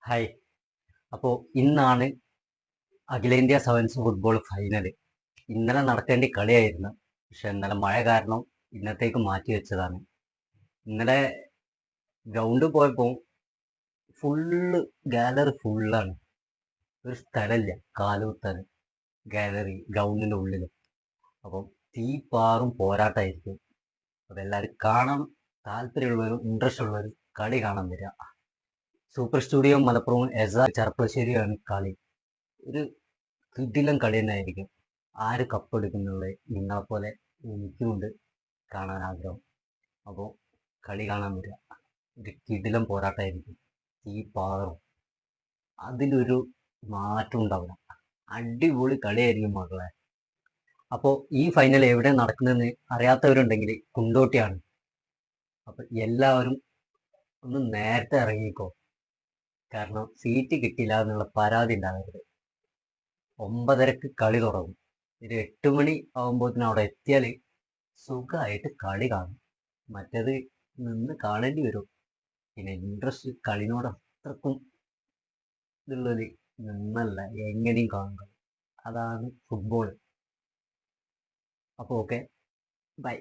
Hi. അപ്പോൾ ഇന്നാണ് അഖിലേന്ത്യാ സെവൻസ് ഫുട്ബോൾ ഫൈനൽ. ഇന്നലെ നടക്കേണ്ട കളിയായിരുന്നു, പക്ഷെ ഇന്നലെ മഴ കാരണം ഇന്നത്തേക്ക് മാറ്റി വെച്ചതാണ്. ഇന്നലെ ഗ്രൗണ്ടിൽ പോയപ്പോൾ ഫുള്ള് ഗാലറി ഫുള്ളാണ്. ഒരു സ്ഥലമില്ല കാലുകുത്താൻ ഗാലറി ഗ്രൗണ്ടിൻ്റെ ഉള്ളിൽ. അപ്പം തീ പാറും പോരാട്ടമായിരിക്കും. അപ്പോൾ എല്ലാവരും കാണാൻ താല്പര്യമുള്ളവരും ഇൻട്രസ്റ്റ് ഉള്ളവരും കളി കാണാൻ വരിക. സൂപ്പർ സ്റ്റുഡിയോ മലപ്പുറവും ചെർപ്പളശ്ശേരിയാണ് കളി. ഒരു കിടിലൻ കളി തന്നെ ആയിരിക്കും. ആര് കപ്പെടുക്കുന്നുള്ളത് നിങ്ങളെപ്പോലെ എനിക്കുമുണ്ട് കാണാൻ ആഗ്രഹം. അപ്പോൾ കളി കാണാൻ വരിക. ഒരു കിടിലൻ പോരാട്ടമായിരിക്കും. ഈ പാറും അതിലൊരു മാറ്റം ഉണ്ടാവില്ല. അടിപൊളി കളിയായിരിക്കും മക്കളെ. അപ്പോൾ ഈ ഫൈനൽ എവിടെ നടക്കുന്നതെന്ന് അറിയാത്തവരുണ്ടെങ്കിൽ കുണ്ടോട്ടിയാണ്. അപ്പം എല്ലാവരും ഒന്ന് നേരത്തെ ഇറങ്ങിക്കോ, കാരണം സീറ്റ് കിട്ടില്ല എന്നുള്ള പരാതി ഉണ്ടാകരുത്. 9:30 കളി തുടങ്ങും. ഒരു 8 മണി ആകുമ്പോഴത്തേനും അവിടെ എത്തിയാൽ സുഖമായിട്ട് കളി കാണും. മറ്റേത് നിന്ന് കാണേണ്ടി വരും. പിന്നെ ഇൻട്രസ്റ്റ് കളിനോട് അത്രക്കും ഇതുള്ളത് നിന്നല്ല എങ്ങനെയും കാണുക. അതാണ് ഫുട്ബോൾ. അപ്പോൾ ഓക്കെ, ബൈ.